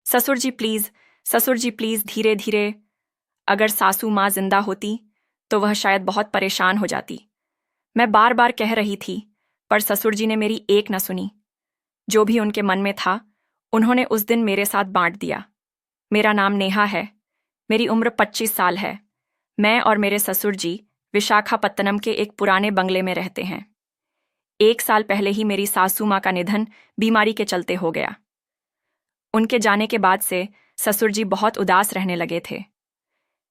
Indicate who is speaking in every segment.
Speaker 1: ससुर जी प्लीज, ससुर जी प्लीज, धीरे धीरे। अगर सासू माँ जिंदा होती तो वह शायद बहुत परेशान हो जाती। मैं बार बार कह रही थी, पर ससुर जी ने मेरी एक न सुनी। जो भी उनके मन में था उन्होंने उस दिन मेरे साथ बांट दिया। मेरा नाम नेहा है। मेरी उम्र 25 साल है। मैं और मेरे ससुर जी विशाखापत्तनम के एक पुराने बंगले में रहते हैं। 1 साल पहले ही मेरी सासू माँ का निधन बीमारी के चलते हो गया। उनके जाने के बाद से ससुर जी बहुत उदास रहने लगे थे।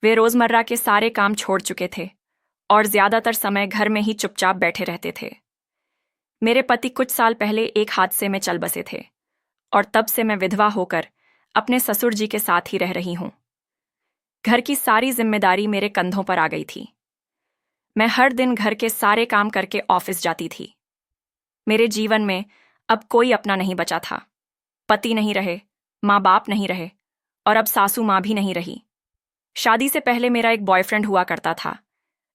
Speaker 1: वे रोजमर्रा के सारे काम छोड़ चुके थे और ज्यादातर समय घर में ही चुपचाप बैठे रहते थे। मेरे पति कुछ साल पहले एक हादसे में चल बसे थे और तब से मैं विधवा होकर अपने ससुर जी के साथ ही रह रही हूं। घर की सारी जिम्मेदारी मेरे कंधों पर आ गई थी। मैं हर दिन घर के सारे काम करके ऑफिस जाती थी। मेरे जीवन में अब कोई अपना नहीं बचा था। पति नहीं रहे, माँ बाप नहीं रहे और अब सासू माँ भी नहीं रही। शादी से पहले मेरा एक बॉयफ्रेंड हुआ करता था,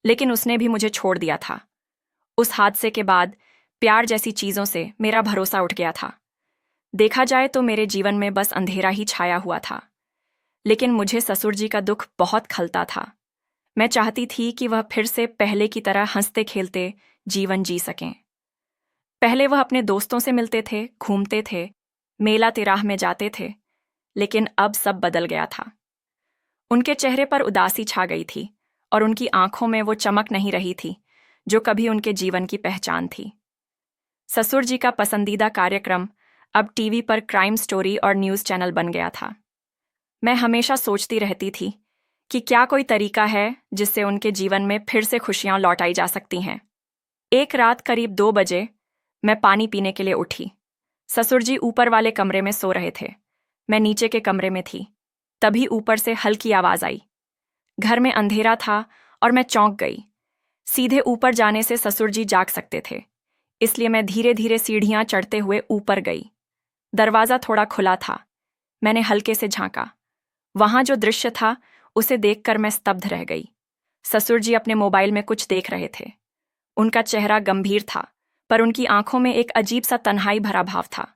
Speaker 1: लेकिन उसने भी मुझे छोड़ दिया था। उस हादसे के बाद प्यार जैसी चीजों से मेरा भरोसा उठ गया था। देखा जाए तो मेरे जीवन में बस अंधेरा ही छाया हुआ था। लेकिन मुझे ससुर जी का दुख बहुत खलता था। मैं चाहती थी कि वह फिर से पहले की तरह हंसते खेलते जीवन जी सकें। पहले वह अपने दोस्तों से मिलते थे, घूमते थे, मेला तिराह में जाते थे, लेकिन अब सब बदल गया था। उनके चेहरे पर उदासी छा गई थी और उनकी आंखों में वो चमक नहीं रही थी जो कभी उनके जीवन की पहचान थी। ससुर जी का पसंदीदा कार्यक्रम अब टीवी पर क्राइम स्टोरी और न्यूज़ चैनल बन गया था। मैं हमेशा सोचती रहती थी कि क्या कोई तरीका है जिससे उनके जीवन में फिर से खुशियां लौटाई जा सकती हैं। एक रात करीब 2 बजे मैं पानी पीने के लिए उठी। ससुर जी ऊपर वाले कमरे में सो रहे थे। मैं नीचे के कमरे में थी। तभी ऊपर से हल्की आवाज आई। घर में अंधेरा था और मैं चौंक गई। सीधे ऊपर जाने से ससुर जी जाग सकते थे, इसलिए मैं धीरे धीरे सीढ़ियां चढ़ते हुए ऊपर गई। दरवाजा थोड़ा खुला था। मैंने हल्के से झांका। वहां जो दृश्य था उसे देखकर मैं स्तब्ध रह गई। ससुर जी अपने मोबाइल में कुछ देख रहे थे। उनका चेहरा गंभीर था, पर उनकी आंखों में एक अजीब सा तन्हाई भरा भाव था।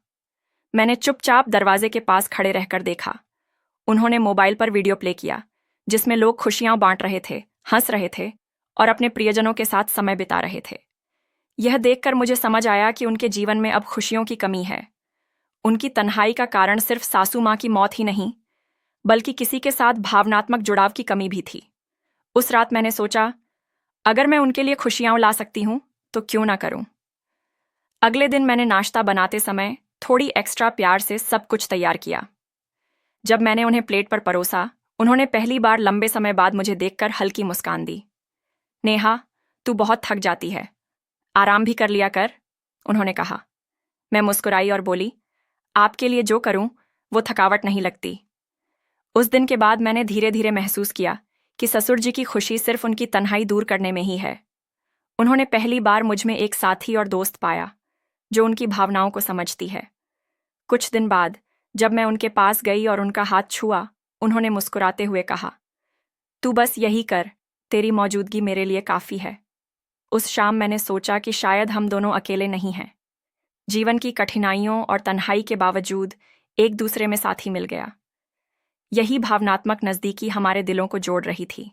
Speaker 1: मैंने चुपचाप दरवाजे के पास खड़े रहकर देखा। उन्होंने मोबाइल पर वीडियो प्ले किया जिसमें लोग खुशियां बांट रहे थे, हंस रहे थे और अपने प्रियजनों के साथ समय बिता रहे थे। यह देखकर मुझे समझ आया कि उनके जीवन में अब खुशियों की कमी है। उनकी तन्हाई का कारण सिर्फ सासू माँ की मौत ही नहीं, बल्कि किसी के साथ भावनात्मक जुड़ाव की कमी भी थी। उस रात मैंने सोचा, अगर मैं उनके लिए खुशियां ला सकती हूं तो क्यों ना करूं। अगले दिन मैंने नाश्ता बनाते समय थोड़ी एक्स्ट्रा प्यार से सब कुछ तैयार किया। जब मैंने उन्हें प्लेट पर परोसा, उन्होंने पहली बार लंबे समय बाद मुझे देखकर हल्की मुस्कान दी। नेहा, तू बहुत थक जाती है, आराम भी कर लिया कर, उन्होंने कहा। मैं मुस्कुराई और बोली, आपके लिए जो करूं वो थकावट नहीं लगती। उस दिन के बाद मैंने धीरे धीरे महसूस किया कि ससुर जी की खुशी सिर्फ उनकी तन्हाई दूर करने में ही है। उन्होंने पहली बार मुझ में एक साथी और दोस्त पाया जो उनकी भावनाओं को समझती है। कुछ दिन बाद जब मैं उनके पास गई और उनका हाथ छुआ, उन्होंने मुस्कुराते हुए कहा, तू बस यही कर, तेरी मौजूदगी मेरे लिए काफी है। उस शाम मैंने सोचा कि शायद हम दोनों अकेले नहीं हैं। जीवन की कठिनाइयों और तन्हाई के बावजूद एक दूसरे में साथी मिल गया। यही भावनात्मक नज़दीकी हमारे दिलों को जोड़ रही थी।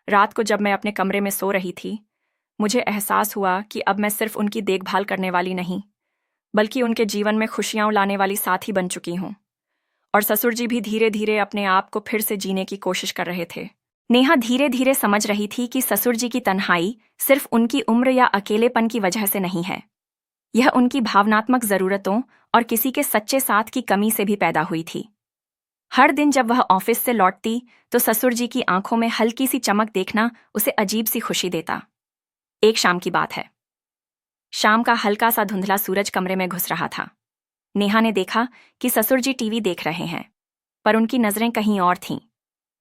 Speaker 1: रात को जब मैं अपने कमरे में सो रही थी, मुझे एहसास हुआ कि अब मैं सिर्फ उनकी देखभाल करने वाली नहीं, बल्कि उनके जीवन में खुशियां लाने वाली साथी बन चुकी हूं। और ससुर जी भी धीरे धीरे अपने आप को फिर से जीने की कोशिश कर रहे थे। नेहा धीरे धीरे समझ रही थी कि ससुर जी की तन्हाई सिर्फ उनकी उम्र या अकेलेपन की वजह से नहीं है। यह उनकी भावनात्मक जरूरतों और किसी के सच्चे साथ की कमी से भी पैदा हुई थी। हर दिन जब वह ऑफिस से लौटती तो ससुर जी की आंखों में हल्की सी चमक देखना उसे अजीब सी खुशी देता। एक शाम की बात है। शाम का हल्का सा धुंधला सूरज कमरे में घुस रहा था। नेहा ने देखा कि ससुर जी टीवी देख रहे हैं, पर उनकी नजरें कहीं और थीं।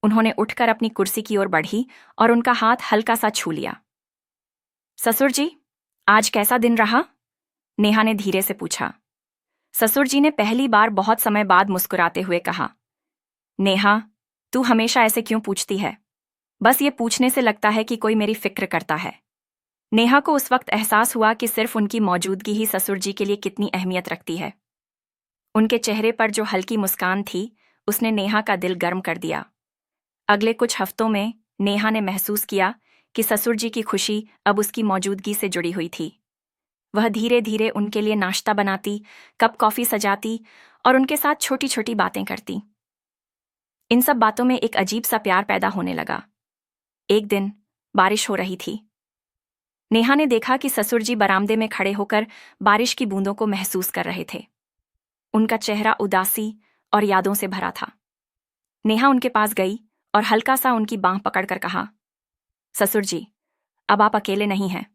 Speaker 1: उन्होंने उठकर अपनी कुर्सी की ओर बढ़ी और उनका हाथ हल्का सा छू लिया। ससुर जी, आज कैसा दिन रहा? नेहा ने धीरे से पूछा। ससुर जी ने पहली बार बहुत समय बाद मुस्कुराते हुए कहा, नेहा, तू हमेशा ऐसे क्यों पूछती है? बस ये पूछने से लगता है कि कोई मेरी फिक्र करता है। नेहा को उस वक्त एहसास हुआ कि सिर्फ उनकी मौजूदगी ही ससुर जी के लिए कितनी अहमियत रखती है। उनके चेहरे पर जो हल्की मुस्कान थी उसने नेहा का दिल गर्म कर दिया। अगले कुछ हफ्तों में नेहा ने महसूस किया कि ससुर जी की खुशी अब उसकी मौजूदगी से जुड़ी हुई थी। वह धीरे धीरे उनके लिए नाश्ता बनाती, कप कॉफी सजाती और उनके साथ छोटी छोटी बातें करती। इन सब बातों में एक अजीब सा प्यार पैदा होने लगा। एक दिन बारिश हो रही थी। नेहा ने देखा कि ससुर जी बरामदे में खड़े होकर बारिश की बूंदों को महसूस कर रहे थे। उनका चेहरा उदासी और यादों से भरा था। नेहा उनके पास गई और हल्का सा उनकी बांह पकड़कर कहा, ससुर जी, अब आप अकेले नहीं हैं,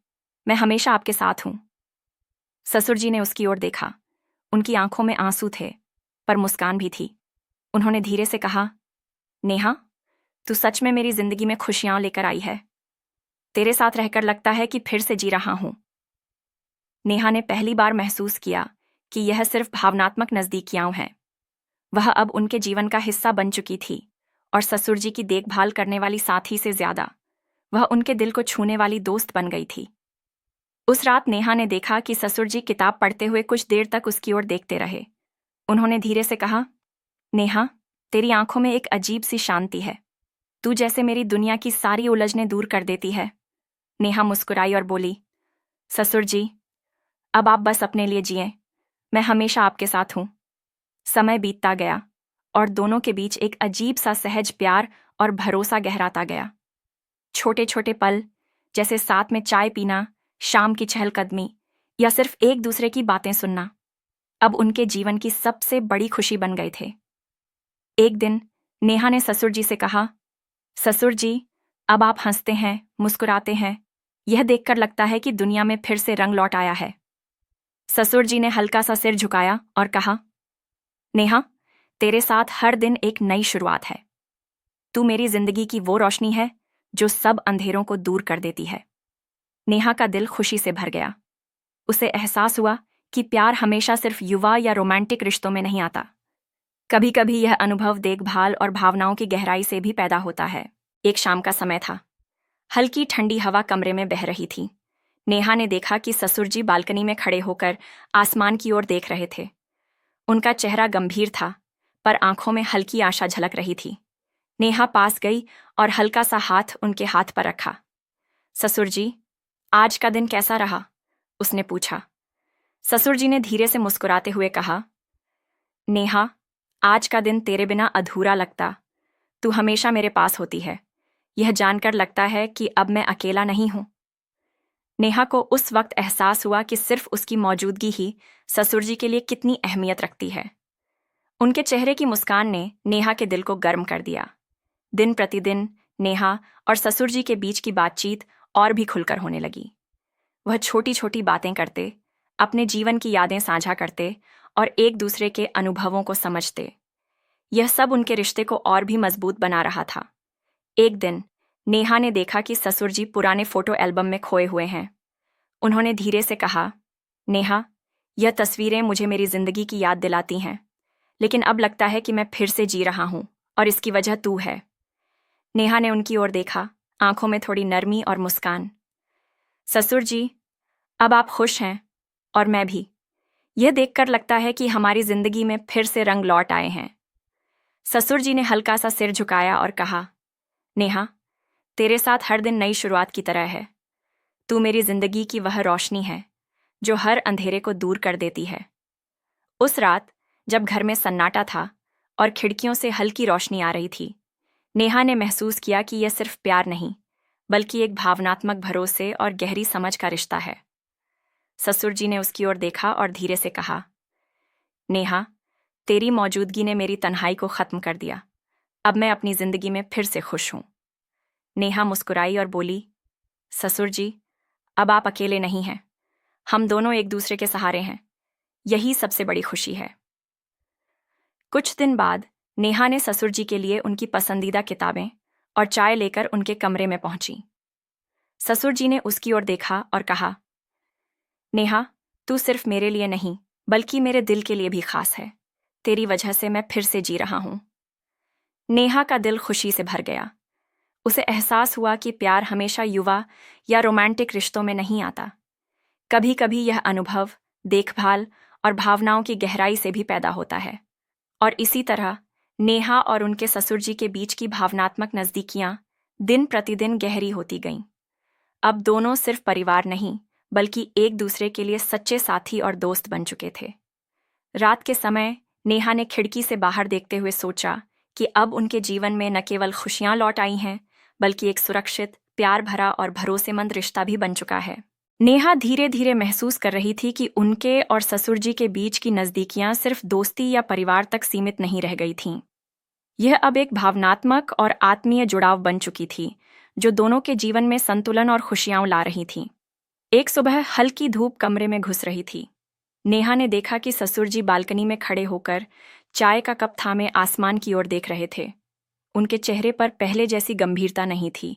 Speaker 1: मैं हमेशा आपके साथ हूं। ससुर जी ने उसकी ओर देखा। उनकी आंखों में आंसू थे, पर मुस्कान भी थी। उन्होंने धीरे से कहा, नेहा, तू सच में मेरी जिंदगी में खुशियां लेकर आई है। तेरे साथ रहकर लगता है कि फिर से जी रहा हूं। नेहा ने पहली बार महसूस किया कि यह सिर्फ भावनात्मक नजदीकियां हैं। वह अब उनके जीवन का हिस्सा बन चुकी थी और ससुर जी की देखभाल करने वाली साथी से ज्यादा वह उनके दिल को छूने वाली दोस्त बन गई थी। उस रात नेहा ने देखा कि ससुर जी किताब पढ़ते हुए कुछ देर तक उसकी ओर देखते रहे। उन्होंने धीरे से कहा, नेहा, तेरी आंखों में एक अजीब सी शांति है। तू जैसे मेरी दुनिया की सारी उलझनें दूर कर देती है। नेहा मुस्कुराई और बोली, ससुर जी, अब आप बस अपने लिए जिएं, मैं हमेशा आपके साथ हूं। समय बीतता गया और दोनों के बीच एक अजीब सा सहज प्यार और भरोसा गहराता गया। छोटे छोटे पल, जैसे साथ में चाय पीना, शाम की चहलकदमी या सिर्फ एक दूसरे की बातें सुनना, अब उनके जीवन की सबसे बड़ी खुशी बन गए थे। एक दिन नेहा ने ससुर जी से कहा, ससुर जी, अब आप हंसते हैं, मुस्कुराते हैं, यह देखकर लगता है कि दुनिया में फिर से रंग लौट आया है। ससुर जी ने हल्का सा सिर झुकाया और कहा, नेहा, तेरे साथ हर दिन एक नई शुरुआत है। तू मेरी जिंदगी की वो रोशनी है जो सब अंधेरों को दूर कर देती है। नेहा का दिल खुशी से भर गया। उसे एहसास हुआ कि प्यार हमेशा सिर्फ युवा या रोमांटिक रिश्तों में नहीं आता। कभी कभी यह अनुभव देखभाल और भावनाओं की गहराई से भी पैदा होता है। एक शाम का समय था। हल्की ठंडी हवा कमरे में बह रही थी। नेहा ने देखा कि ससुर जी बालकनी में खड़े होकर आसमान की ओर देख रहे थे। उनका चेहरा गंभीर था, पर आंखों में हल्की आशा झलक रही थी। नेहा पास गई और हल्का सा हाथ उनके हाथ पर रखा। ससुर जी, आज का दिन कैसा रहा? उसने पूछा। ससुर जी ने धीरे से मुस्कुराते हुए कहा, नेहा, आज का दिन तेरे बिना अधूरा लगता। तू हमेशा मेरे पास होती है। यह जानकर लगता है कि अब मैं अकेला नहीं हूं। नेहा को उस वक्त एहसास हुआ कि सिर्फ उसकी मौजूदगी ही ससुर जी के लिए कितनी अहमियत रखती है। उनके चेहरे की मुस्कान ने नेहा के दिल को गर्म कर दिया। दिन प्रतिदिन नेहा और ससुर जी के बीच की बातचीत और भी खुलकर होने लगी। वह छोटी छोटी बातें करते, अपने जीवन की यादें साझा करते और एक दूसरे के अनुभवों को समझते। यह सब उनके रिश्ते को और भी मजबूत बना रहा था। एक दिन नेहा ने देखा कि ससुर जी पुराने फोटो एल्बम में खोए हुए हैं। उन्होंने धीरे से कहा, नेहा, यह तस्वीरें मुझे मेरी जिंदगी की याद दिलाती हैं, लेकिन अब लगता है कि मैं फिर से जी रहा हूं और इसकी वजह तू है। नेहा ने उनकी ओर देखा, आंखों में थोड़ी नरमी और मुस्कान। ससुर जी, अब आप खुश हैं और मैं भी। यह देखकर लगता है कि हमारी जिंदगी में फिर से रंग लौट आए हैं। ससुर जी ने हल्का सा सिर झुकाया और कहा, नेहा, तेरे साथ हर दिन नई शुरुआत की तरह है। तू मेरी जिंदगी की वह रोशनी है जो हर अंधेरे को दूर कर देती है। उस रात जब घर में सन्नाटा था और खिड़कियों से हल्की रोशनी आ रही थी, नेहा ने महसूस किया कि यह सिर्फ प्यार नहीं, बल्कि एक भावनात्मक भरोसे और गहरी समझ का रिश्ता है। ससुर जी ने उसकी ओर देखा और धीरे से कहा, नेहा, तेरी मौजूदगी ने मेरी तन्हाई को खत्म कर दिया। अब मैं अपनी जिंदगी में फिर से खुश हूं। नेहा मुस्कुराई और बोली, ससुर जी, अब आप अकेले नहीं हैं। हम दोनों एक दूसरे के सहारे हैं। यही सबसे बड़ी खुशी है। कुछ दिन बाद नेहा ने ससुर जी के लिए उनकी पसंदीदा किताबें और चाय लेकर उनके कमरे में पहुंची। ससुर जी ने उसकी ओर देखा और कहा, नेहा, तू सिर्फ मेरे लिए नहीं, बल्कि मेरे दिल के लिए भी खास है। तेरी वजह से मैं फिर से जी रहा हूं। नेहा का दिल खुशी से भर गया। उसे एहसास हुआ कि प्यार हमेशा युवा या रोमांटिक रिश्तों में नहीं आता। कभी कभी यह अनुभव, देखभाल और भावनाओं की गहराई से भी पैदा होता है। और इसी तरह नेहा और उनके ससुर जी के बीच की भावनात्मक नज़दीकियां दिन प्रतिदिन गहरी होती गईं। अब दोनों सिर्फ परिवार नहीं, बल्कि एक दूसरे के लिए सच्चे साथी और दोस्त बन चुके थे। रात के समय नेहा ने खिड़की से बाहर देखते हुए सोचा कि अब उनके जीवन में न केवल खुशियां लौट आई हैं, बल्कि एक सुरक्षित, प्यार भरा और भरोसेमंद रिश्ता भी बन चुका है। नेहा धीरे धीरे महसूस कर रही थी कि उनके और ससुर जी के बीच की नज़दीकियां सिर्फ दोस्ती या परिवार तक सीमित नहीं रह गई थीं। यह अब एक भावनात्मक और आत्मीय जुड़ाव बन चुकी थी, जो दोनों के जीवन में संतुलन और खुशियां ला रही थी। एक सुबह हल्की धूप कमरे में घुस रही थी। नेहा ने देखा कि ससुर जी बालकनी में खड़े होकर चाय का कप थामे आसमान की ओर देख रहे थे। उनके चेहरे पर पहले जैसी गंभीरता नहीं थी,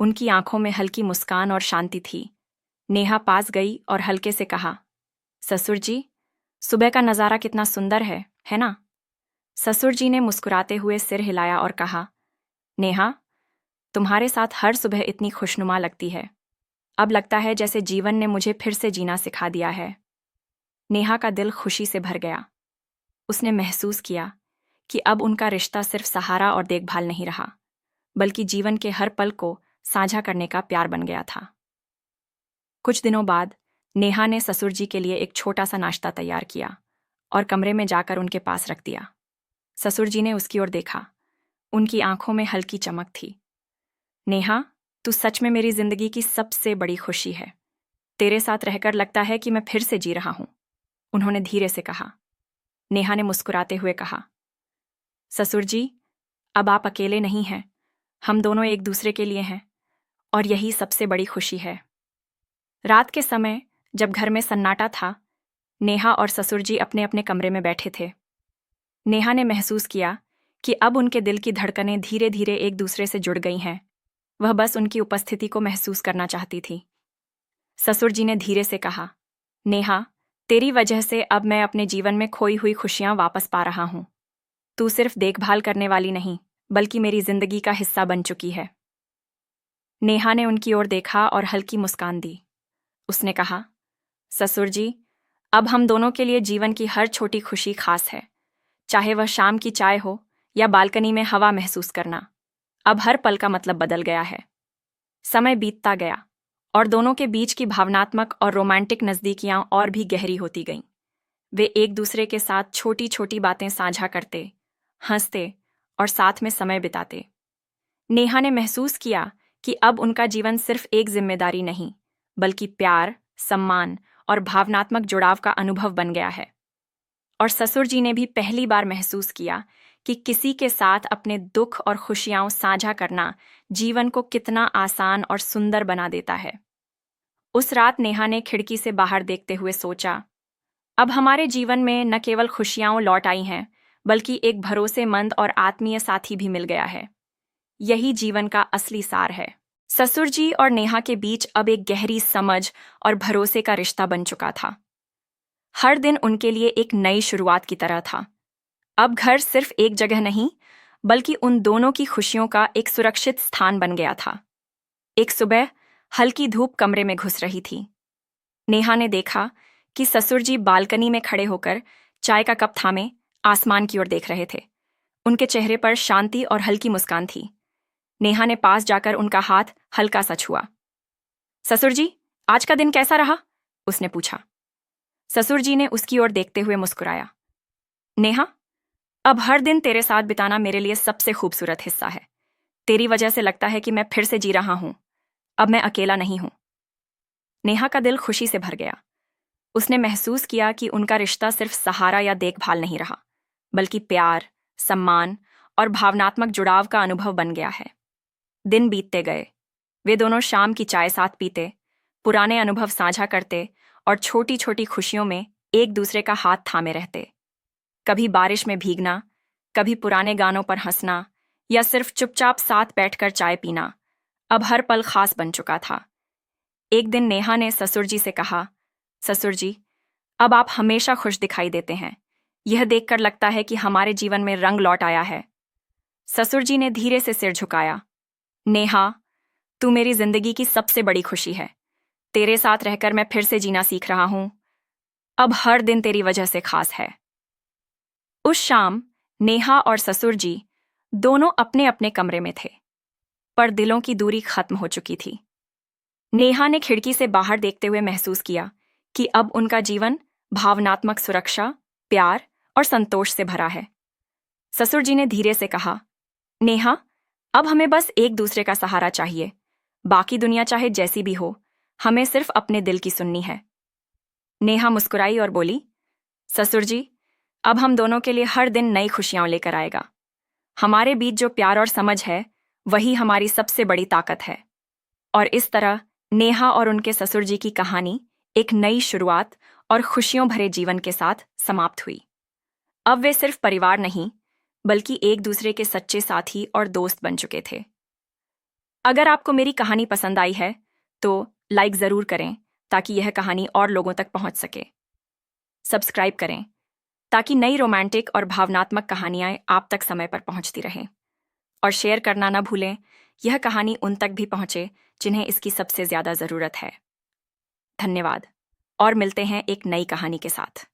Speaker 1: उनकी आंखों में हल्की मुस्कान और शांति थी। नेहा पास गई और हल्के से कहा, ससुर जी, सुबह का नज़ारा कितना सुंदर है ना? ससुर जी ने मुस्कुराते हुए सिर हिलाया और कहा, नेहा, तुम्हारे साथ हर सुबह इतनी खुशनुमा लगती है। अब लगता है जैसे जीवन ने मुझे फिर से जीना सिखा दिया है। नेहा का दिल खुशी से भर गया। उसने महसूस किया कि अब उनका रिश्ता सिर्फ सहारा और देखभाल नहीं रहा, बल्कि जीवन के हर पल को साझा करने का प्यार बन गया था। कुछ दिनों बाद नेहा ने ससुर जी के लिए एक छोटा सा नाश्ता तैयार किया और कमरे में जाकर उनके पास रख दिया। ससुर जी ने उसकी ओर देखा। उनकी आंखों में हल्की चमक थी। नेहा, तू सच में मेरी जिंदगी की सबसे बड़ी खुशी है। तेरे साथ रहकर लगता है कि मैं फिर से जी रहा हूं, उन्होंने धीरे से कहा। नेहा ने मुस्कुराते हुए कहा, ससुर जी, अब आप अकेले नहीं हैं, हम दोनों एक दूसरे के लिए हैं, और यही सबसे बड़ी खुशी है। रात के समय जब घर में सन्नाटा था, नेहा और ससुर जी अपने अपने कमरे में बैठे थे। नेहा ने महसूस किया कि अब उनके दिल की धड़कनें धीरे धीरे एक दूसरे से जुड़ गई हैं। वह बस उनकी उपस्थिति को महसूस करना चाहती थी। ससुर जी ने धीरे से कहा, नेहा, तेरी वजह से अब मैं अपने जीवन में खोई हुई खुशियां वापस पा रहा हूं। तू सिर्फ देखभाल करने वाली नहीं, बल्कि मेरी जिंदगी का हिस्सा बन चुकी है। नेहा ने उनकी ओर देखा और हल्की मुस्कान दी। उसने कहा, ससुर जी, अब हम दोनों के लिए जीवन की हर छोटी खुशी खास है, चाहे वह शाम की चाय हो या बालकनी में हवा महसूस करना। अब हर पल का मतलब बदल गया है। समय बीतता गया और दोनों के बीच की भावनात्मक और रोमांटिक नज़दीकियां और भी गहरी होती गईं। वे एक दूसरे के साथ छोटी छोटी बातें साझा करते, हंसते और साथ में समय बिताते। नेहा ने महसूस किया कि अब उनका जीवन सिर्फ एक जिम्मेदारी नहीं, बल्कि प्यार, सम्मान और भावनात्मक जुड़ाव का अनुभव बन गया है। और ससुर जी ने भी पहली बार महसूस किया कि किसी के साथ अपने दुख और खुशियां साझा करना जीवन को कितना आसान और सुंदर बना देता है। उस रात नेहा ने खिड़की से बाहर देखते हुए सोचा, अब हमारे जीवन में न केवल खुशियां लौट आई हैं, बल्कि एक भरोसेमंद और आत्मीय साथी भी मिल गया है। यही जीवन का असली सार है। ससुर जी और नेहा के बीच अब एक गहरी समझ और भरोसे का रिश्ता बन चुका था। हर दिन उनके लिए एक नई शुरुआत की तरह था। अब घर सिर्फ एक जगह नहीं, बल्कि उन दोनों की खुशियों का एक सुरक्षित स्थान बन गया था। एक सुबह हल्की धूप कमरे में घुस रही थी। नेहा ने देखा कि ससुर जी बालकनी में खड़े होकर चाय का कप थामे आसमान की ओर देख रहे थे। उनके चेहरे पर शांति और हल्की मुस्कान थी। नेहा ने पास जाकर उनका हाथ हल्का सा छुआ। ससुर जी, आज का दिन कैसा रहा? उसने पूछा। ससुर जी ने उसकी ओर देखते हुए मुस्कुराया। नेहा, अब हर दिन तेरे साथ बिताना मेरे लिए सबसे खूबसूरत हिस्सा है। तेरी वजह से लगता है कि मैं फिर से जी रहा हूं। अब मैं अकेला नहीं हूं। नेहा का दिल खुशी से भर गया। उसने महसूस किया कि उनका रिश्ता सिर्फ सहारा या देखभाल नहीं रहा, बल्कि प्यार, सम्मान और भावनात्मक जुड़ाव का अनुभव बन गया है। दिन बीतते गए। वे दोनों शाम की चाय साथ पीते, पुराने अनुभव साझा करते और छोटी छोटी खुशियों में एक दूसरे का हाथ थामे रहते। कभी बारिश में भीगना, कभी पुराने गानों पर हंसना या सिर्फ चुपचाप साथ बैठकर चाय पीना, अब हर पल खास बन चुका था। एक दिन नेहा ने ससुर जी से कहा, ससुर जी, अब आप हमेशा खुश दिखाई देते हैं। यह देखकर लगता है कि हमारे जीवन में रंग लौट आया है। ससुर जी ने धीरे से सिर झुकाया। नेहा, तू मेरी जिंदगी की सबसे बड़ी खुशी है। तेरे साथ रहकर मैं फिर से जीना सीख रहा हूं। अब हर दिन तेरी वजह से खास है। उस शाम नेहा और ससुर जी दोनों अपने अपने कमरे में थे, पर दिलों की दूरी खत्म हो चुकी थी। नेहा ने खिड़की से बाहर देखते हुए महसूस किया कि अब उनका जीवन भावनात्मक सुरक्षा, प्यार और संतोष से भरा है। ससुर जी ने धीरे से कहा, नेहा, अब हमें बस एक दूसरे का सहारा चाहिए। बाकी दुनिया चाहे जैसी भी हो, हमें सिर्फ अपने दिल की सुननी है। नेहा मुस्कुराई और बोली, ससुर जी, अब हम दोनों के लिए हर दिन नई खुशियां लेकर आएगा। हमारे बीच जो प्यार और समझ है, वही हमारी सबसे बड़ी ताकत है। और इस तरह नेहा और उनके ससुर जी की कहानी एक नई शुरुआत और खुशियों भरे जीवन के साथ समाप्त हुई। अब वे सिर्फ परिवार नहीं, बल्कि एक दूसरे के सच्चे साथी और दोस्त बन चुके थे। अगर आपको मेरी कहानी पसंद आई है, तो लाइक ज़रूर करें ताकि यह कहानी और लोगों तक पहुंच सके। सब्सक्राइब करें ताकि नई रोमांटिक और भावनात्मक कहानियां आप तक समय पर पहुंचती रहें। और शेयर करना ना भूलें, यह कहानी उन तक भी पहुंचे जिन्हें इसकी सबसे ज़्यादा ज़रूरत है। धन्यवाद और मिलते हैं एक नई कहानी के साथ।